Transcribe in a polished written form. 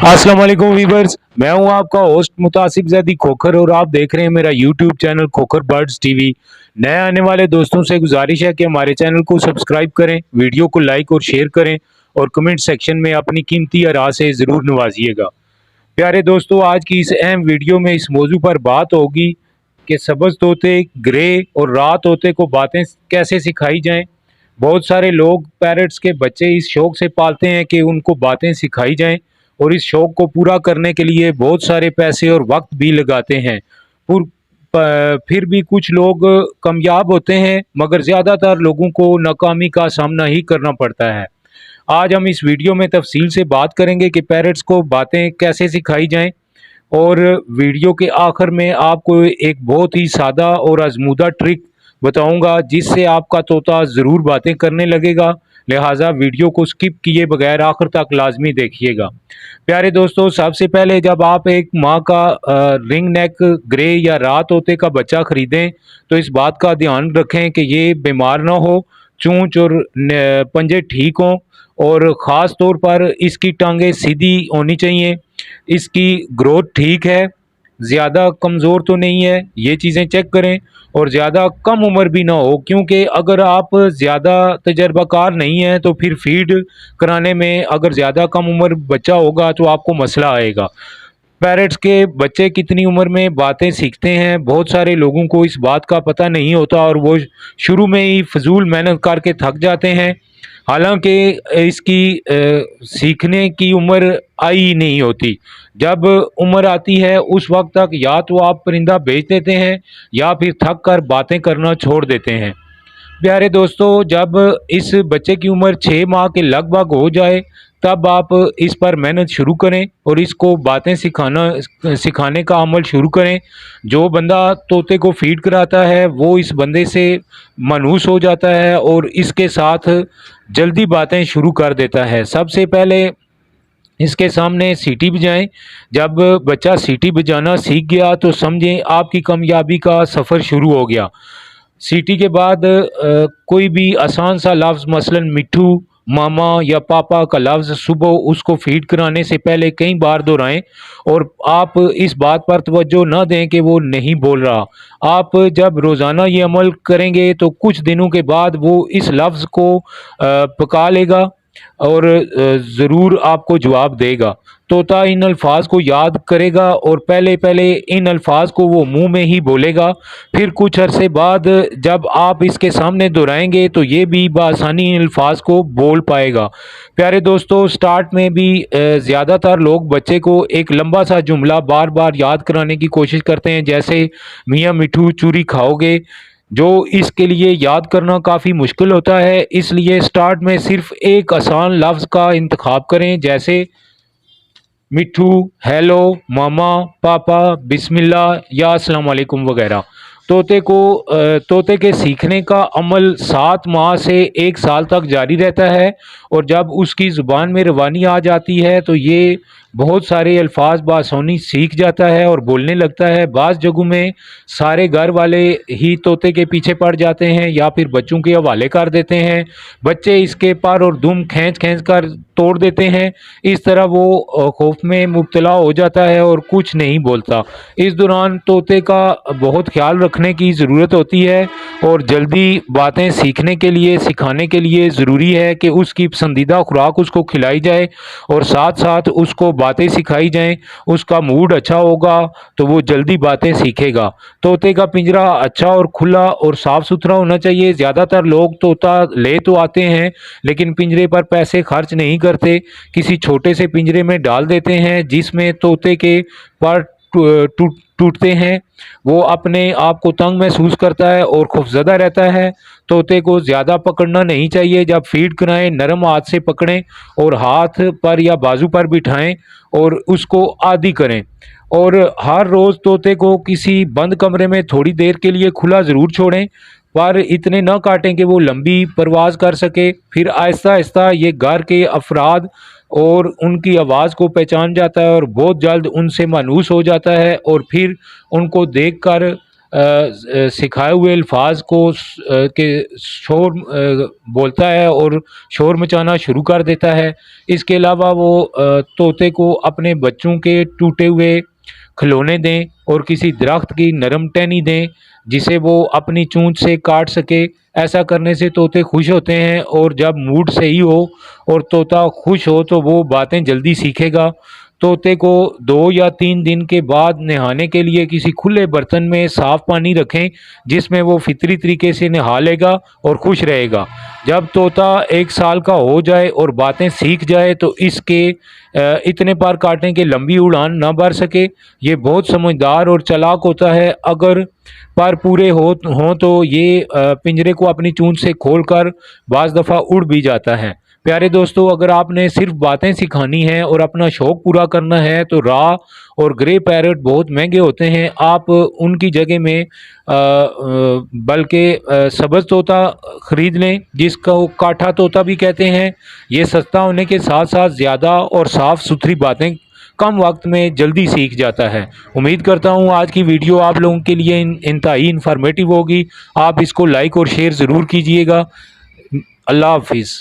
अस्सलाम वालेकुम वीवर्स, मैं हूं आपका होस्ट मुतासिब जैदी खोखर और आप देख रहे हैं मेरा YouTube channel Khokhar birds TV. नए आने वाले दोस्तों से गुजारिश है कि हमारे चैनल को सब्सक्राइब करें, वीडियो को लाइक और शेयर करें और कमेंट सेक्शन में अपनी कीमती आरा से ज़रूर नवाजिएगा। प्यारे दोस्तों, आज की इस अहम वीडियो में इस मौजू पर बात होगी कि सब्ज़ तोते, ग्रे और रात तोते को बातें कैसे सिखाई जाएं। बहुत सारे लोग पैरट्स के बच्चे इस शौक़ से पालते हैं कि उनको बातें सिखाई जाएं और इस शौक़ को पूरा करने के लिए बहुत सारे पैसे और वक्त भी लगाते हैं। फिर भी कुछ लोग कामयाब होते हैं, मगर ज़्यादातर लोगों को नाकामी का सामना ही करना पड़ता है। आज हम इस वीडियो में तफसील से बात करेंगे कि पैरट्स को बातें कैसे सिखाई जाएं और वीडियो के आखिर में आपको एक बहुत ही सादा और आजमूदा ट्रिक बताऊंगा जिससे आपका तोता ज़रूर बातें करने लगेगा। लिहाजा वीडियो को स्किप किए बगैर आखिर तक लाजमी देखिएगा। प्यारे दोस्तों, सबसे पहले जब आप एक माँ का रिंग नेक ग्रे या रात तोते का बच्चा ख़रीदें तो इस बात का ध्यान रखें कि ये बीमार ना हो, चोंच और पंजे ठीक हों और ख़ास तौर पर इसकी टांगें सीधी होनी चाहिए। इसकी ग्रोथ ठीक है, ज़्यादा कमज़ोर तो नहीं है, ये चीज़ें चेक करें और ज़्यादा कम उम्र भी ना हो, क्योंकि अगर आप ज़्यादा तजर्बाकार नहीं हैं तो फिर फीड कराने में अगर ज़्यादा कम उम्र बच्चा होगा तो आपको मसला आएगा। पैरट्स के बच्चे कितनी उम्र में बातें सीखते हैं, बहुत सारे लोगों को इस बात का पता नहीं होता और वो शुरू में ही फजूल मेहनत करके थक जाते हैं। हालांकि इसकी सीखने की उम्र आई ही नहीं होती। जब उम्र आती है उस वक्त तक या तो आप परिंदा बेच देते हैं या फिर थक कर बातें करना छोड़ देते हैं। प्यारे दोस्तों, जब इस बच्चे की उम्र 6 माह के लगभग हो जाए तब आप इस पर मेहनत शुरू करें और इसको बातें सिखाने का अमल शुरू करें। जो बंदा तोते को फीड कराता है वो इस बंदे से मायूस हो जाता है और इसके साथ जल्दी बातें शुरू कर देता है। सबसे पहले इसके सामने सीटी बजाएं। जब बच्चा सीटी बजाना सीख गया तो समझें आपकी कामयाबी का सफ़र शुरू हो गया। सीटी के बाद कोई भी आसान सा लफ्ज़, मसलन मिठू, मामा या पापा का लफ्ज़ सुबह उसको फीड कराने से पहले कई बार दोहराएं और आप इस बात पर तवज्जो न दें कि वो नहीं बोल रहा। आप जब रोज़ाना ये अमल करेंगे तो कुछ दिनों के बाद वो इस लफ्ज़ को पका लेगा और ज़रूर आपको जवाब देगा। तोता इन अल्फाज को याद करेगा और पहले पहले इन अल्फाज को वो मुंह में ही बोलेगा। फिर कुछ अरसे बाद जब आप इसके सामने दोहराएंगे तो ये भी बआसानी इन अल्फाज को बोल पाएगा। प्यारे दोस्तों, स्टार्ट में भी ज़्यादातर लोग बच्चे को एक लंबा सा जुमला बार बार याद कराने की कोशिश करते हैं, जैसे मियाँ मिठू चूरी खाओगे, जो इसके लिए याद करना काफ़ी मुश्किल होता है। इसलिए स्टार्ट में सिर्फ एक आसान लफ्ज़ का इंतखाब करें, जैसे मिठू, हेलो, मामा, पापा, बिस्मिल्लाह या अस्सलाम वालेकुम वगैरह। तोते के सीखने का अमल 7 माह से 1 साल तक जारी रहता है और जब उसकी ज़ुबान में रवानी आ जाती है तो ये बहुत सारे अल्फाज बासानी सीख जाता है और बोलने लगता है। बाज़ जगहों में सारे घर वाले ही तोते के पीछे पड़ जाते हैं या फिर बच्चों के हवाले कर देते हैं। बच्चे इसके पर और दुम खींच खींच कर तोड़ देते हैं। इस तरह वो खौफ में मुब्तला हो जाता है और कुछ नहीं बोलता। इस दौरान तोते का बहुत ख्याल रखने की ज़रूरत होती है और जल्दी बातें सीखने के लिए, सिखाने के लिए ज़रूरी है कि उसकी पसंदीदा खुराक उसको खिलाई जाए और साथ साथ उसको बातें सिखाई जाएं। उसका मूड अच्छा होगा तो वो जल्दी बातें सीखेगा। तोते का पिंजरा अच्छा और खुला और साफ़ सुथरा होना चाहिए। ज़्यादातर लोग तोता ले तो आते हैं लेकिन पिंजरे पर पैसे खर्च नहीं करते, किसी छोटे से पिंजरे में डाल देते हैं जिसमें तोते के पर टूटते हैं। वो अपने आप को तंग महसूस करता है और खौफज़दा रहता है। तोते को ज़्यादा पकड़ना नहीं चाहिए। जब फीड कराएं नरम हाथ से पकड़ें और हाथ पर या बाजू पर बिठाएं और उसको आदी करें। और हर रोज़ तोते को किसी बंद कमरे में थोड़ी देर के लिए खुला ज़रूर छोड़ें, पर इतने न काटें कि वो लंबी परवाज़ कर सके। फिर आहिस्ता आहिस्ता ये घर के अफराद और उनकी आवाज़ को पहचान जाता है और बहुत जल्द उनसे मायूस हो जाता है, और फिर उनको देखकर सिखाए हुए अल्फाज को के शोर बोलता है और शोर मचाना शुरू कर देता है। इसके अलावा वो तोते को अपने बच्चों के टूटे हुए खिलौने दें और किसी दरख्त की नरम टहनी दें जिसे वो अपनी चोंच से काट सके। ऐसा करने से तोते खुश होते हैं, और जब मूड सही हो और तोता खुश हो तो वो बातें जल्दी सीखेगा। तोते को 2 या 3 दिन के बाद नहाने के लिए किसी खुले बर्तन में साफ़ पानी रखें, जिसमें वो फितरी तरीके से नहा लेगा और खुश रहेगा। जब तोता 1 साल का हो जाए और बातें सीख जाए तो इसके इतने पर काटने के लंबी उड़ान ना भर सके। ये बहुत समझदार और चालाक होता है। अगर पर पूरे हों तो ये पिंजरे को अपनी चोंच से खोलकर बाज़ दफ़ा उड़ भी जाता है। प्यारे दोस्तों, अगर आपने सिर्फ बातें सिखानी है और अपना शौक़ पूरा करना है तो राह और ग्रे पैरट बहुत महंगे होते हैं। आप उनकी जगह में बल्कि सब्ज़ तोता ख़रीद लें, जिसको काठा तोता भी कहते हैं। ये सस्ता होने के साथ साथ ज़्यादा और साफ़ सुथरी बातें कम वक्त में जल्दी सीख जाता है। उम्मीद करता हूँ आज की वीडियो आप लोगों के लिए इंतहाई इन्फॉर्मेटिव होगी। आप इसको लाइक और शेयर ज़रूर कीजिएगा। अल्लाह हाफिज़।